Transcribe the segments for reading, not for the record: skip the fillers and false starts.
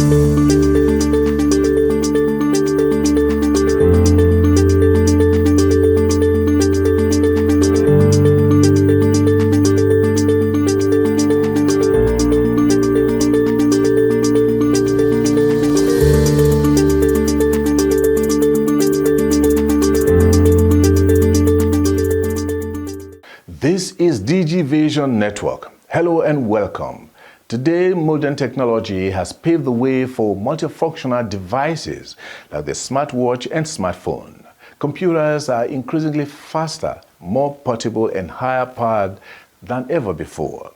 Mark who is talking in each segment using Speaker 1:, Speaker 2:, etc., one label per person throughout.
Speaker 1: This is Digivation Network. Hello and welcome. Today, modern technology has paved the way for multifunctional devices like the smartwatch and smartphone. Computers are increasingly faster, more portable and higher powered than ever before.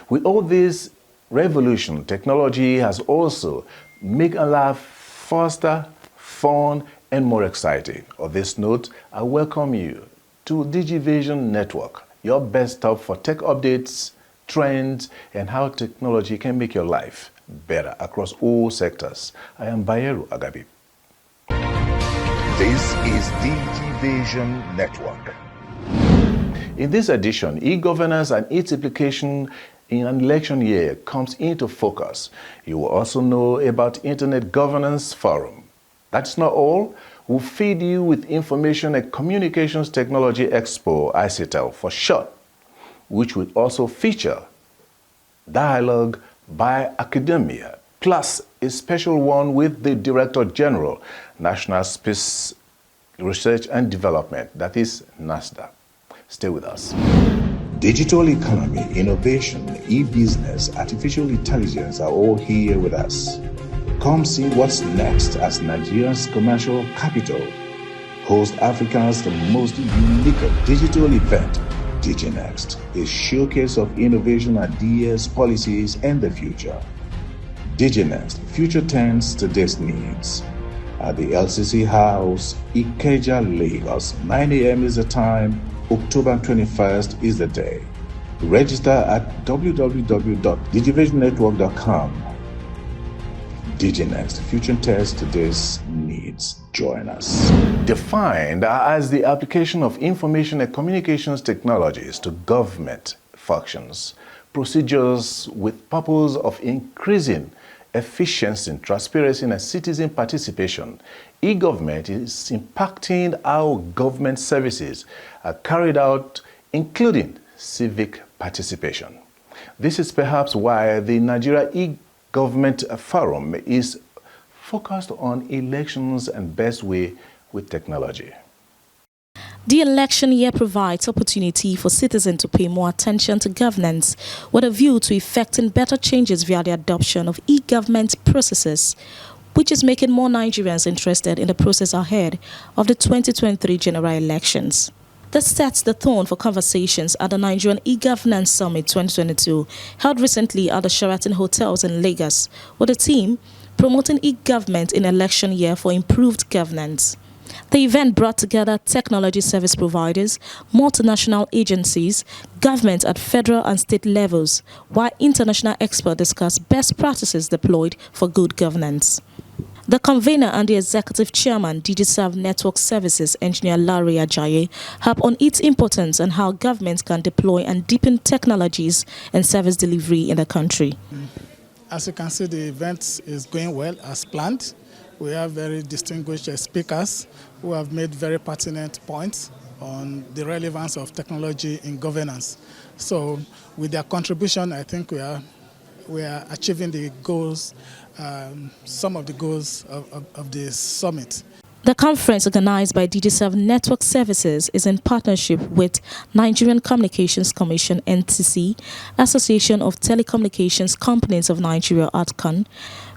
Speaker 1: With all this revolution, technology has also made our life faster, fun and more exciting. On this note, I welcome you to Digivation Network, your best stop for tech updates, trends, and how technology can make your life better across all sectors. I am Bayero AGABI.
Speaker 2: This is Digivation Network.
Speaker 1: In this edition, e-governance and its implication in an election year comes into focus. You will also know about Internet Governance Forum. That's not all. We'll feed you with information at Communications Technology Expo, ICT for short, which will also feature dialogue by academia, plus a special one with the Director General, National Space Research and Development, that is NASD. Stay with us.
Speaker 2: Digital economy, innovation, e-business, artificial intelligence are all here with us. Come see what's next as Nigeria's commercial capital hosts Africa's most unique digital event, DigiNext, a showcase of innovation ideas, policies, and the future. DigiNext, future tense today's needs. At the LCC House, Ikeja, Lagos, 9 a.m. is the time, October 21st is the day. Register at www.digivationnetwork.com. DigiNext, future test today's needs. Join us.
Speaker 1: Defined as the application of information and communications technologies to government functions, procedures with purpose of increasing efficiency, transparency, and citizen participation, e-government is impacting how government services are carried out, including civic participation. This is perhaps why the Nigeria E-Government Forum is focused on elections and best way with technology.
Speaker 3: The election year provides opportunity for citizens to pay more attention to governance with a view to effecting better changes via the adoption of e-government processes, which is making more Nigerians interested in the process ahead of the 2023 general elections. This sets the tone for conversations at the Nigerian E-Governance Summit 2022, held recently at the Sheraton Hotels in Lagos, with a team promoting e-government in election year for improved governance. The event brought together technology service providers, multinational agencies, government at federal and state levels, while international experts discussed best practices deployed for good governance. The convener and the executive chairman, DigiServe Network Services, Engineer Bayero AGABI, harp on its importance and how governments can deploy and deepen technologies and service delivery in the country.
Speaker 4: As you can see, the event is going well as planned. We have very distinguished speakers who have made very pertinent points on the relevance of technology in governance. So with their contribution, I think we are achieving the goals, some of the goals of the summit.
Speaker 3: The conference, organized by DigiServe Network Services, is in partnership with Nigerian Communications Commission (NTC), Association of Telecommunications Companies of Nigeria (ATCON),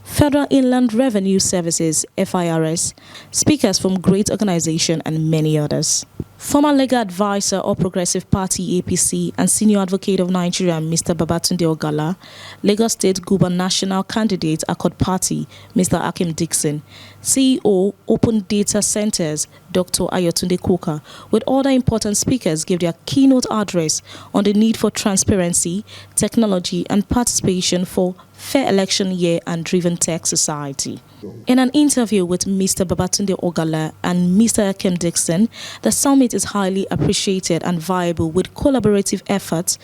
Speaker 3: Federal Inland Revenue Services (FIRS), speakers from great organization, and many others. Former legal advisor of Progressive Party APC and senior advocate of Nigeria, Mr. Babatunde Ogala, Lagos State gubernatorial candidate Accord Party, Mr. Akim Dixon, CEO Open Data Centers, Dr. Ayotunde Koka, with other important speakers gave their keynote address on the need for transparency, technology, and participation for fair election year and driven tech society. In an interview with Mr. Babatunde Ogala and Mr. Akim Dixon, the summit is highly appreciated and viable with collaborative efforts,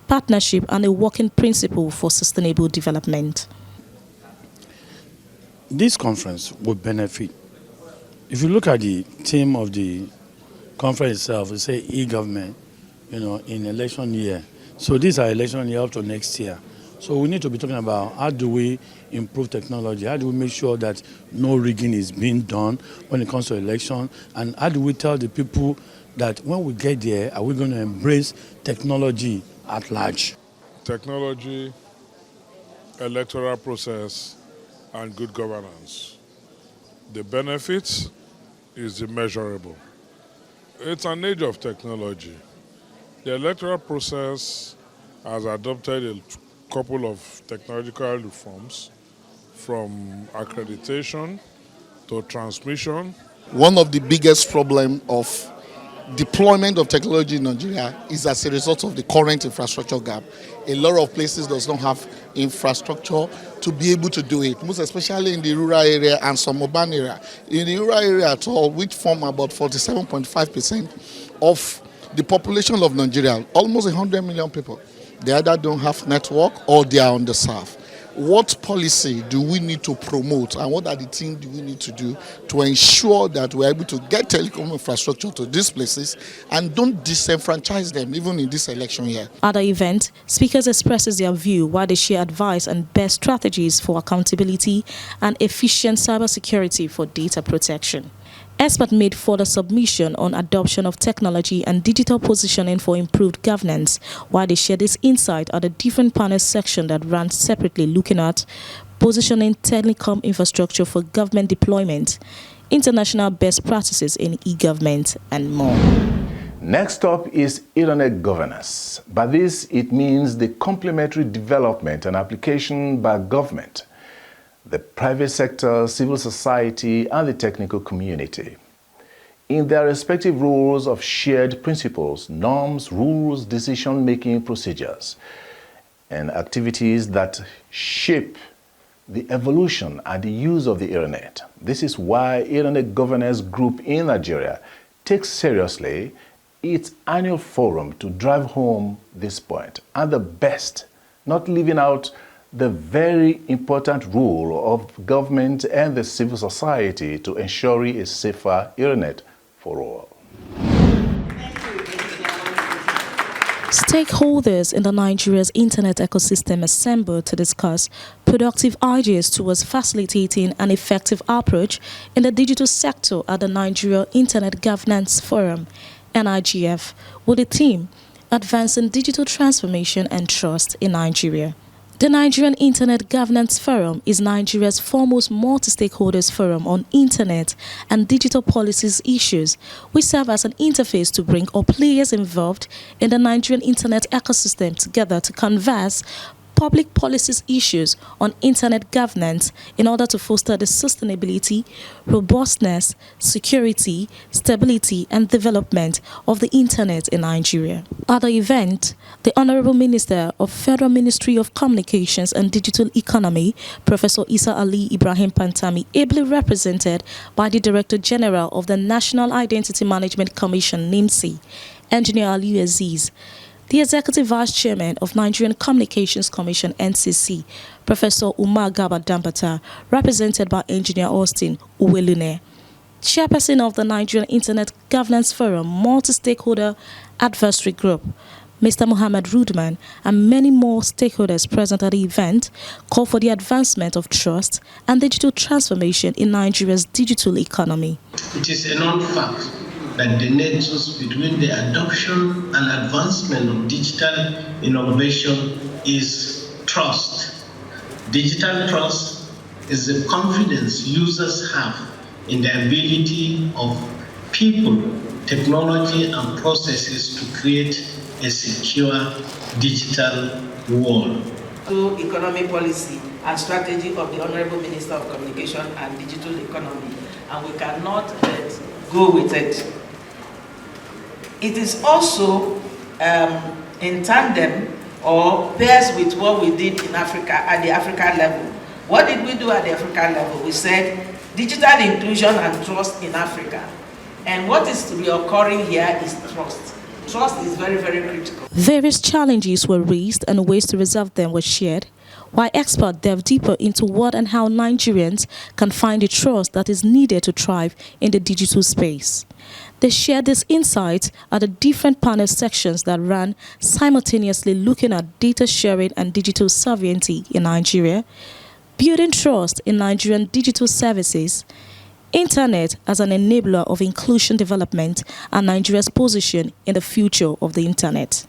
Speaker 3: partnership, and a working principle for sustainable development.
Speaker 5: This conference will benefit. If you look at the theme of the conference itself, it says e-government, in election year. So these are election year up to next year. So we need to be talking about how do we improve technology, how do we make sure that no rigging is being done when it comes to election, and how do we tell the people that when we get there, are we going to embrace technology at large?
Speaker 6: Technology, electoral process, and good governance. The benefits is immeasurable. It's an age of technology. The electoral process has adopted a couple of technological reforms, from accreditation to transmission.
Speaker 7: One of the biggest problems of deployment of technology in Nigeria is as a result of the current infrastructure gap. A lot of places does not have infrastructure to be able to do it, most especially in the rural area and some urban area. In the rural area at all, which form about 47.5% of the population of Nigeria, almost 100 million people, they either don't have network or they are underserved. What policy do we need to promote, and what are the things do we need to do to ensure that we're able to get telecom infrastructure to these places and don't disenfranchise them even in this election year?
Speaker 3: At the event, speakers expresses their view while they share advice and best strategies for accountability and efficient cybersecurity for data protection. Experts made further submission on adoption of technology and digital positioning for improved governance, while they share this insight at a different panel section that ran separately, looking at positioning telecom infrastructure for government deployment, international best practices in e-government, and more.
Speaker 1: Next up is internet governance. By this, it means the complementary development and application by government, the private sector, civil society, and the technical community, in their respective roles of shared principles, norms, rules, decision-making procedures, and activities that shape the evolution and the use of the internet. This is why Internet Governance Group in Nigeria takes seriously its annual forum to drive home this point, and the best, not leaving out the very important role of government and the civil society to ensure a safer internet for all.
Speaker 3: Stakeholders in the Nigeria's internet ecosystem assembled to discuss productive ideas towards facilitating an effective approach in the digital sector at the Nigeria Internet Governance Forum, NIGF, with the theme Advancing Digital Transformation and Trust in Nigeria. The Nigerian Internet Governance Forum is Nigeria's foremost multi-stakeholders forum on internet and digital policies issues, which serve as an interface to bring all players involved in the Nigerian internet ecosystem together to converse public policies issues on internet governance in order to foster the sustainability, robustness, security, stability, and development of the internet in Nigeria. At the event, the Honorable Minister of Federal Ministry of Communications and Digital Economy, Professor Isa Ali Ibrahim Pantami, ably represented by the Director General of the National Identity Management Commission, NIMC, Engineer Ali Aziz, the Executive Vice Chairman of Nigerian Communications Commission, NCC, Professor Umar Gaba Dambata, represented by Engineer Austin Uwelune, Chairperson of the Nigerian Internet Governance Forum Multi-Stakeholder Advisory Group, Mr. Mohammed Rudman, and many more stakeholders present at the event, call for the advancement of trust and digital transformation in Nigeria's digital economy.
Speaker 8: It is a known fact that the nexus between the adoption and advancement of digital innovation is trust. Digital trust is the confidence users have in the ability of people, technology, and processes to create a secure digital world.
Speaker 9: To economic policy and strategy of the Honorable Minister of Communication and Digital Economy, and we cannot let go with it. It is also in tandem or pairs with what we did in Africa at the African level. What did we do at the African level? We said digital inclusion and trust in Africa. And what is reoccurring here is trust. Trust is very, very critical.
Speaker 3: Various challenges were raised and ways to resolve them were shared, while experts delve deeper into what and how Nigerians can find the trust that is needed to thrive in the digital space. They share this insight at the different panel sections that ran simultaneously, looking at data sharing and digital sovereignty in Nigeria, building trust in Nigerian digital services, Internet as an enabler of inclusion development, and Nigeria's position in the future of the Internet.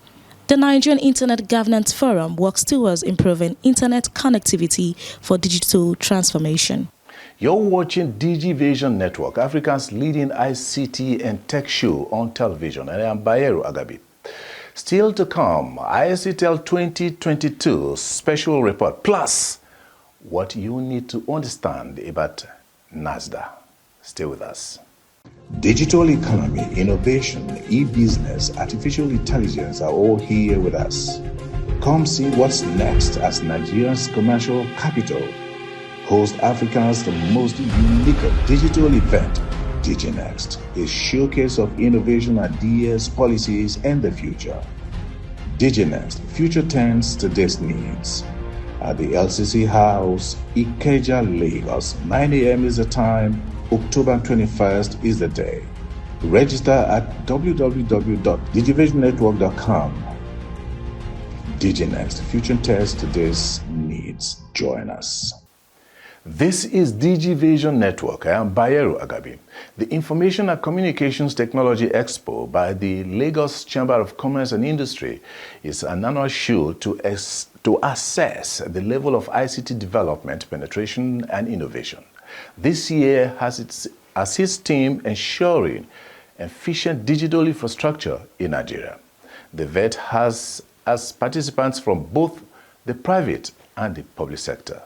Speaker 3: The Nigerian Internet Governance Forum works towards improving Internet connectivity for digital transformation.
Speaker 1: You're watching Digivation Network, Africa's leading ICT and tech show on television, and I'm Bayero AGABI. Still to come, ICTL 2022 special report, plus what you need to understand about NASD. Stay with us.
Speaker 2: Digital economy, innovation, e-business, artificial intelligence are all here with us. Come see what's next as Nigeria's commercial capital hosts Africa's the most unique digital event, DigiNext, a showcase of innovation ideas, policies, and the future. DigiNext, future tense today's needs. At the LCC House, Ikeja, Lagos, 9 a.m. is the time, October 21st is the day. Register at www.digivationnetwork.com. DigiNext, future tense today's needs. Join us.
Speaker 1: This is Digivation Network. I am Bayero AGABI. The Information and Communications Technology Expo by the Lagos Chamber of Commerce and Industry is an annual show to assess the level of ICT development, penetration, and innovation. This year has its theme ensuring efficient digital infrastructure in Nigeria. The event has as participants from both the private and the public sector.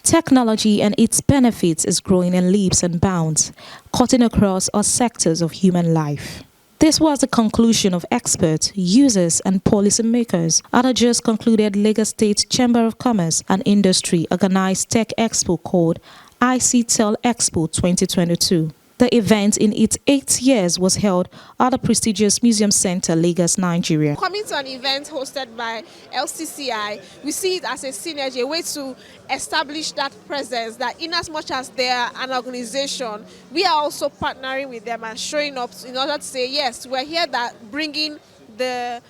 Speaker 3: Technology and its benefits is growing in leaps and bounds, cutting across all sectors of human life. This was the conclusion of experts, users, and policymakers at a just concluded Lagos State Chamber of Commerce and Industry organized Tech Expo called ICT Expo 2022. The event in its 8th year was held at the prestigious Museum Center, Lagos, Nigeria.
Speaker 10: Coming to an event hosted by LCCI, we see it as a synergy, a way to establish that presence, that in as much as they are an organization, we are also partnering with them and showing up in order to say, yes, we're here that bringing the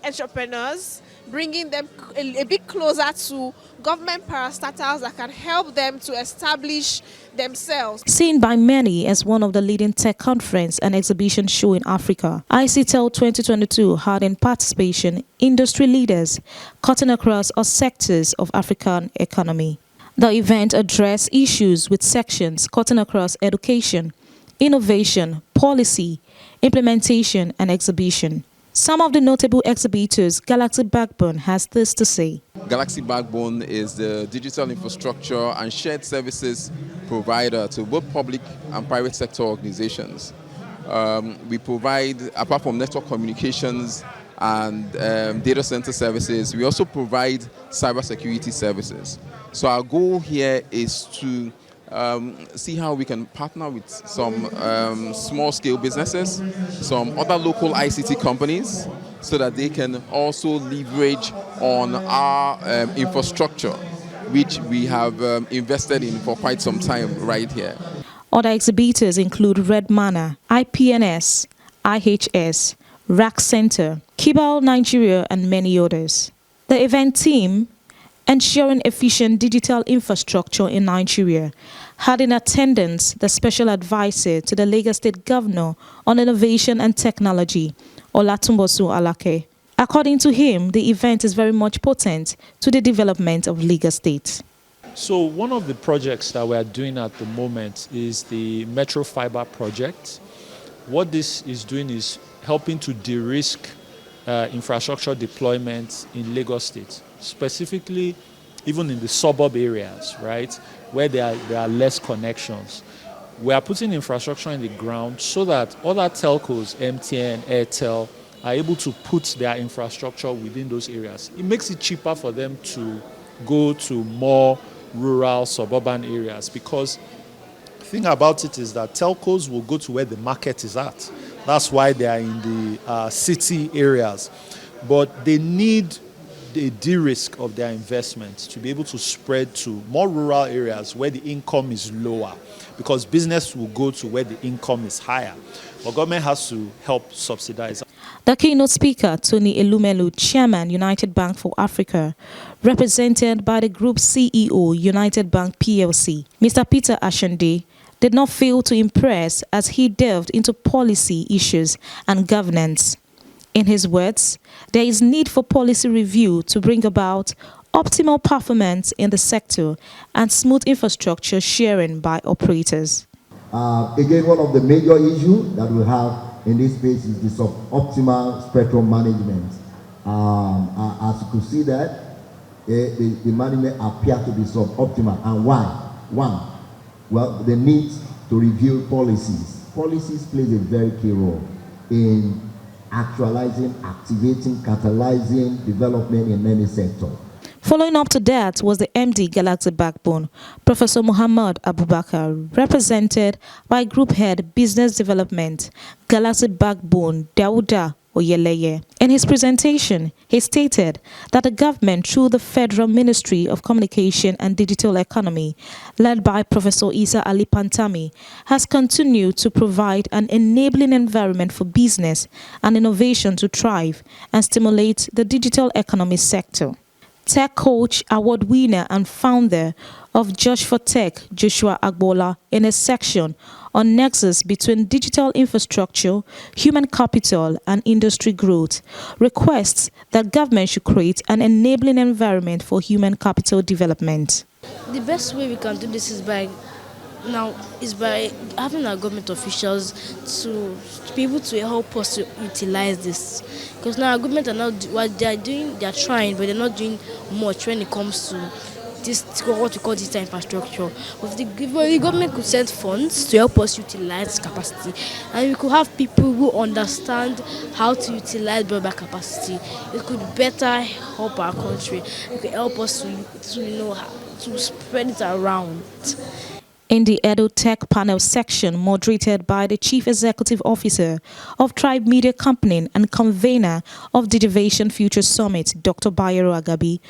Speaker 10: entrepreneurs, bringing them a bit closer to government parastatals that can help them to establish themselves.
Speaker 3: Seen by many as one of the leading tech conference and exhibition show in Africa, ICTL 2022 had in participation industry leaders cutting across all sectors of African economy. The event addressed issues with sections cutting across education, innovation, policy, implementation, and exhibition. Some of the notable exhibitors, Galaxy Backbone has this to say.
Speaker 11: Galaxy Backbone is the digital infrastructure and shared services provider to both public and private sector organizations. We provide, apart from network communications and data center services, we also provide cybersecurity services. So our goal here is to see how we can partner with some small-scale businesses, some other local ICT companies, so that they can also leverage on our infrastructure, which we have invested in for quite some time right here.
Speaker 3: Other exhibitors include Red Manna, IPNS, IHS, Rack Center, Kibal Nigeria, and many others. The event theme, ensuring efficient digital infrastructure in Nigeria, had in attendance the special advisor to the Lagos State Governor on Innovation and Technology, Olatunbosun Alake. According to him, the event is very much potent to the development of Lagos State.
Speaker 12: So one of the projects that we are doing at the moment is the Metro Fiber project. What this is doing is helping to de-risk infrastructure deployment in Lagos State, specifically even in the suburb areas, right, where there are less connections. We are putting infrastructure in the ground so that other telcos, MTN, Airtel, are able to put their infrastructure within those areas. It makes it cheaper for them to go to more rural, suburban areas, because the thing about it is that telcos will go to where the market is at. That's why they are in the city areas. But they need a de-risk of their investments to be able to spread to more rural areas where the income is lower, because business will go to where the income is higher. But government has to help subsidize.
Speaker 3: The keynote speaker, Tony Elumelu, Chairman, United Bank for Africa, represented by the group CEO, United Bank PLC, Mr. Peter Ashande, did not fail to impress as he delved into policy issues and governance. In his words, there is need for policy review to bring about optimal performance in the sector and smooth infrastructure sharing by operators.
Speaker 13: Again, one of the major issues that we have in this space is the suboptimal spectrum management. As you could see that, the management appear to be suboptimal. And why? One, well, the need to review policies. Policies plays a very key role in actualizing, activating, catalyzing development in any sector.
Speaker 3: Following up to that was the MD Galaxy Backbone, Professor Muhammad Abubakar, represented by Group Head Business Development, Galaxy Backbone, Dauda Oyeleye. In his presentation, he stated that the government, through the Federal Ministry of Communication and Digital Economy, led by Professor Isa Ali Pantami, has continued to provide an enabling environment for business and innovation to thrive and stimulate the digital economy sector. Tech Coach Award winner and founder of Josh for Tech, Joshua Agbola, in a section on nexus between digital infrastructure, human capital, and industry growth, requests that government should create an enabling environment for human capital development.
Speaker 14: The best way we can do this is by having our government officials to be able to help us to utilize this. Because now our government are not what they are doing, they are trying, but they're not doing much when it comes to this, what we call digital infrastructure. But the government could send funds to help us utilize capacity, and we could have people who understand how to utilize broadband capacity. It could better help our country. It could help us to spread it around.
Speaker 3: In the EduTech panel section, moderated by the Chief Executive Officer of Tribe Media Company and convener of Digivation Future Summit, Dr. Bayero AGABI,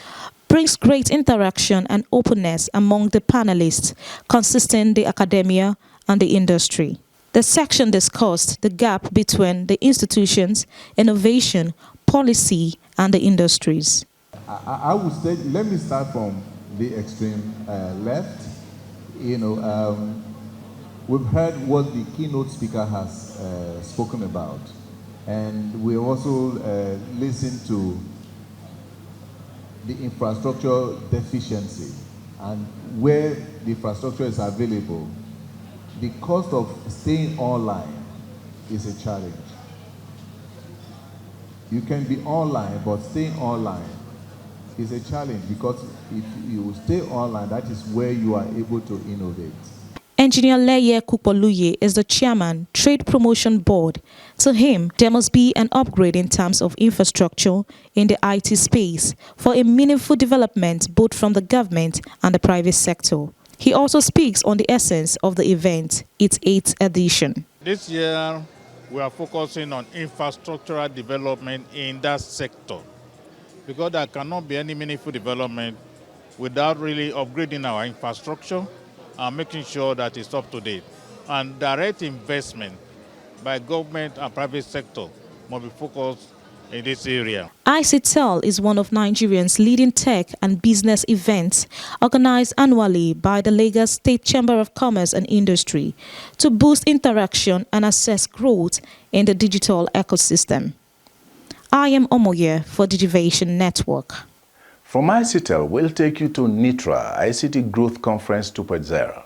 Speaker 3: brings great interaction and openness among the panelists, consisting the academia and the industry. The section discussed the gap between the institutions, innovation, policy, and the industries.
Speaker 2: I would say, let me start from the extreme left. We've heard what the keynote speaker has spoken about, and we also listened to the infrastructure deficiency and where the infrastructure is available. The cost of staying online is a challenge. You can be online, but staying online is a challenge, because if you stay online, that is where you are able to innovate.
Speaker 3: Engineer Leye Kukpoluye is the chairman, Trade Promotion Board. To him, there must be an upgrade in terms of infrastructure in the IT space for a meaningful development both from the government and the private sector. He also speaks on the essence of the event, its 8th edition.
Speaker 15: This year, we are focusing on infrastructural development in that sector, because there cannot be any meaningful development without really upgrading our infrastructure and making sure that it's up to date. And direct investment by government and private sector must be focused in this area.
Speaker 3: ICTEL is one of Nigeria's leading tech and business events organized annually by the Lagos State Chamber of Commerce and Industry to boost interaction and assess growth in the digital ecosystem. I am Omoye for Digivation Network.
Speaker 1: From ICTEL, we'll take you to NITRA, ICT Growth Conference 2.0.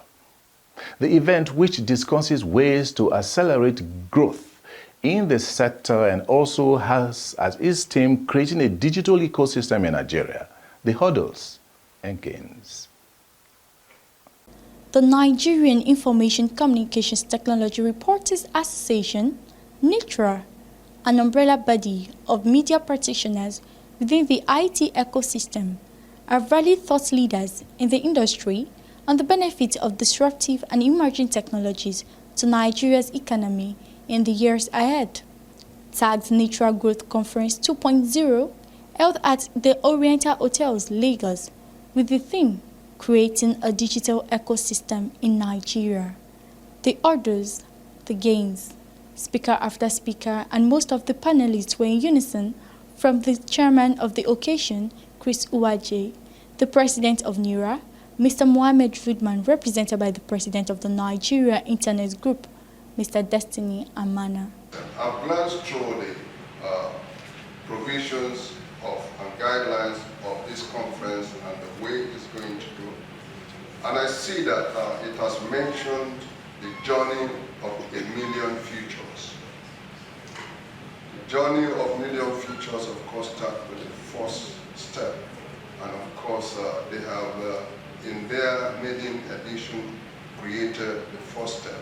Speaker 1: The event, which discusses ways to accelerate growth in the sector and also has as its theme creating a digital ecosystem in Nigeria, the hurdles and gains.
Speaker 16: The Nigerian Information Communications Technology Reporters Association, NITRA, an umbrella body of media practitioners within the IT ecosystem, are valued thought leaders in the industry on the benefits of disruptive and emerging technologies to Nigeria's economy in the years ahead. Tagged NITRA Growth Conference 2.0, held at the Oriental Hotels, Lagos, with the theme Creating a Digital Ecosystem in Nigeria. The orders, the gains, speaker after speaker, and most of the panelists were in unison, from the chairman of the occasion, Chris Uwaje, the president of NIRA, Mr. Mohamed Rudman, represented by the president of the Nigeria Internet Group, Mr. Destiny Amana.
Speaker 17: I've glanced through the provisions and guidelines of this conference and the way it's going to go. And I see that it has mentioned the journey of a million futures. The journey of million futures, of course, starts with the first step. And of course, they have, in their maiden edition, created the first step.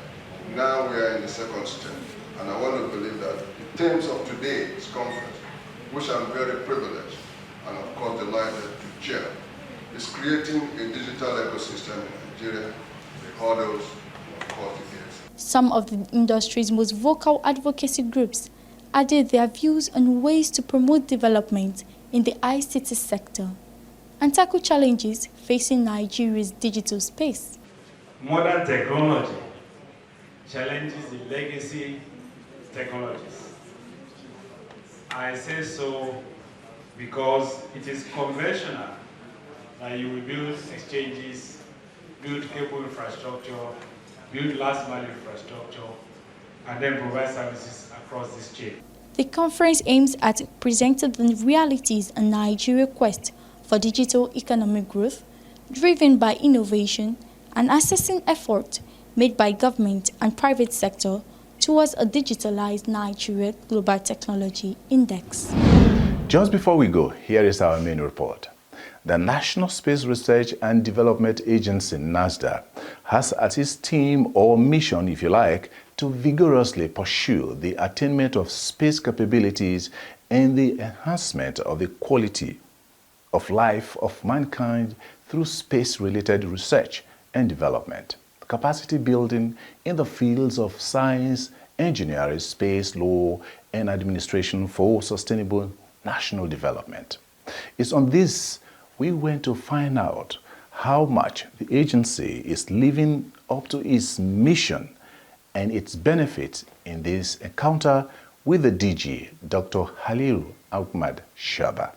Speaker 17: Now we are in the second step. And I want to believe that the themes of today's conference, which I'm very privileged and of course delighted to chair, is creating a digital ecosystem in Nigeria, the hurdles, and of course the gains.
Speaker 16: Some of the industry's most vocal advocacy groups added their views on ways to promote development in the ICT sector and tackle challenges facing Nigeria's digital space.
Speaker 18: Modern technology challenges the legacy technologies. I say so because it is conventional that you will build exchanges, build cable infrastructure, build last mile infrastructure, and then provide services across this chain.
Speaker 16: The conference aims at presenting the realities in Nigeria's quest for digital economic growth, driven by innovation, and assessing efforts made by government and private sector towards a digitalized Nigeria Global Technology Index.
Speaker 1: Just before we go, here is our main report. The National Space Research and Development Agency, NASD, has as its theme or mission, if you like, to vigorously pursue the attainment of space capabilities and the enhancement of the quality of life of mankind through space-related research and development, capacity building in the fields of science, engineering, space, law, and administration for sustainable national development. It's on this we went to find out how much the agency is living up to its mission and its benefits in this encounter with the DG, Dr. Halilu Ahmad Shaba.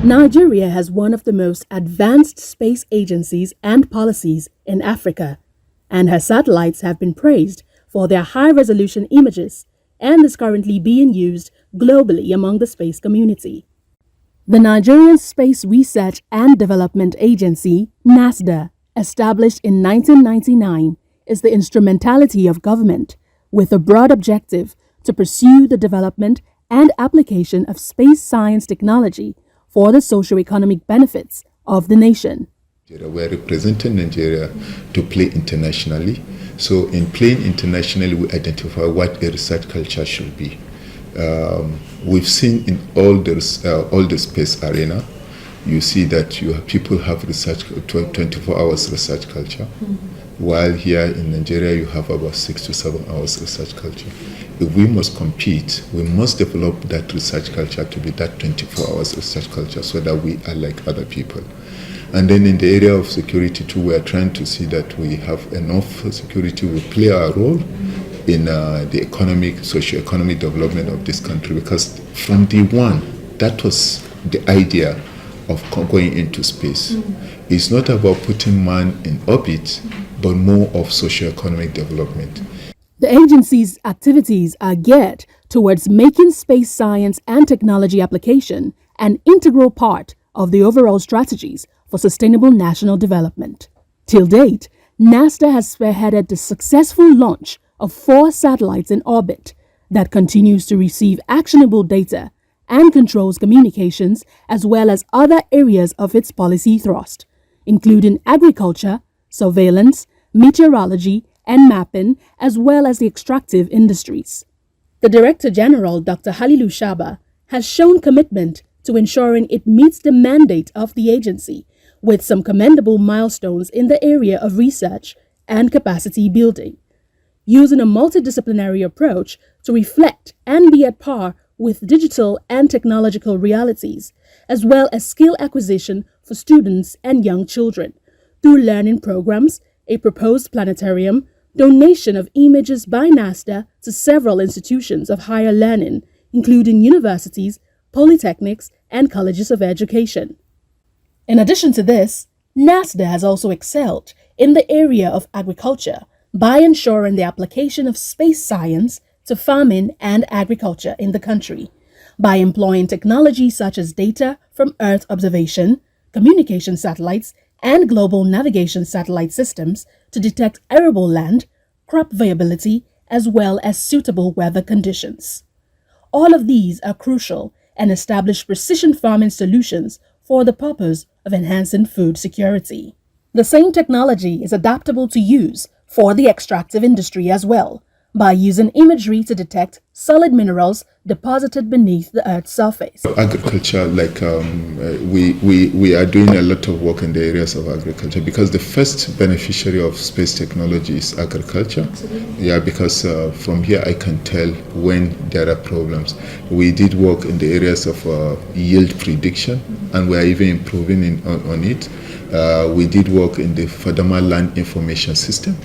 Speaker 19: Nigeria has one of the most advanced space agencies and policies in Africa, and her satellites have been praised for their high-resolution images and is currently being used globally among the space community. The Nigerian Space Research and Development Agency, NASD, established in 1999, is the instrumentality of government with a broad objective to pursue the development and application of space science technology for the socio-economic benefits of the nation.
Speaker 20: We are representing Nigeria to play internationally. So in playing internationally, we identify what a research culture should be. We've seen in all the space arena, you see that people have research 24 hours research culture, while here in Nigeria you have about 6 to 7 hours research culture. If we must compete, we must develop that research culture to be that 24 hours research culture so that we are like other people. And then in the area of security too, we are trying to see that we have enough security, we play our role in the economic, socio-economic development of this country, because from day one, that was the idea of going into space. It's not about putting man in orbit, but more of socio-economic development.
Speaker 19: The agency's activities are geared towards making space science and technology application an integral part of the overall strategies for sustainable national development. Till date, NASD has spearheaded the successful launch of 4 satellites in orbit that continues to receive actionable data and controls communications as well as other areas of its policy thrust, including agriculture, surveillance, meteorology, and mapping, as well as the extractive industries. The Director General, Dr. Halilu Shaba, has shown commitment to ensuring it meets the mandate of the agency, with some commendable milestones in the area of research and capacity building, using a multidisciplinary approach to reflect and be at par with digital and technological realities, as well as skill acquisition for students and young children through learning programs, a proposed planetarium, donation of images by NASD to several institutions of higher learning, including universities, polytechnics, and colleges of education. In addition to this, NASD has also excelled in the area of agriculture by ensuring the application of space science to farming and agriculture in the country, by employing technology such as data from Earth observation, communication satellites, and global navigation satellite systems to detect arable land, crop viability, as well as suitable weather conditions. All of these are crucial and establish precision farming solutions for the purpose of enhancing food security. The same technology is adaptable to use for the extractive industry as well, by using imagery to detect solid minerals deposited beneath the Earth's surface.
Speaker 20: Agriculture, we are doing a lot of work in the areas of agriculture because the first beneficiary of space technology is agriculture. Absolutely. Yeah, because from here I can tell when there are problems. We did work in the areas of yield prediction, and we are even improving on it. We did work in the Fadama land information system,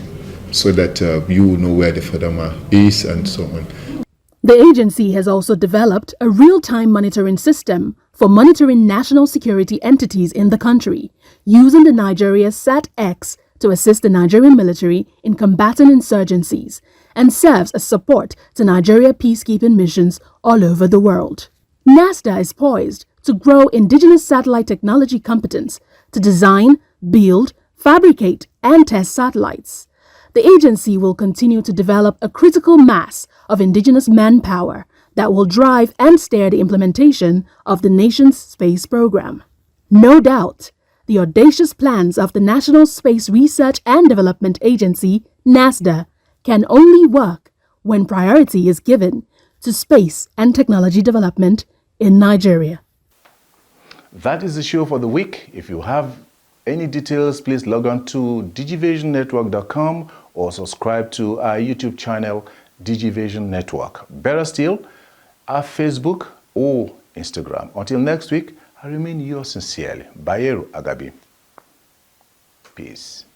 Speaker 20: so that you will know where the Fadama is and so on.
Speaker 19: The agency has also developed a real-time monitoring system for monitoring national security entities in the country, using the Nigeria SAT-X to assist the Nigerian military in combating insurgencies, and serves as support to Nigeria peacekeeping missions all over the world. NASD is poised to grow indigenous satellite technology competence to design, build, fabricate, and test satellites. The agency will continue to develop a critical mass of indigenous manpower that will drive and steer the implementation of the nation's space program. No doubt, the audacious plans of the National Space Research and Development Agency, NASD, can only work when priority is given to space and technology development in Nigeria.
Speaker 1: That is the show for the week. If you have any details, please log on to digivationnetwork.com or subscribe to our YouTube channel, Digivation Network. Better still, our Facebook or Instagram. Until next week, I remain yours sincerely, Bayero AGABI. Peace.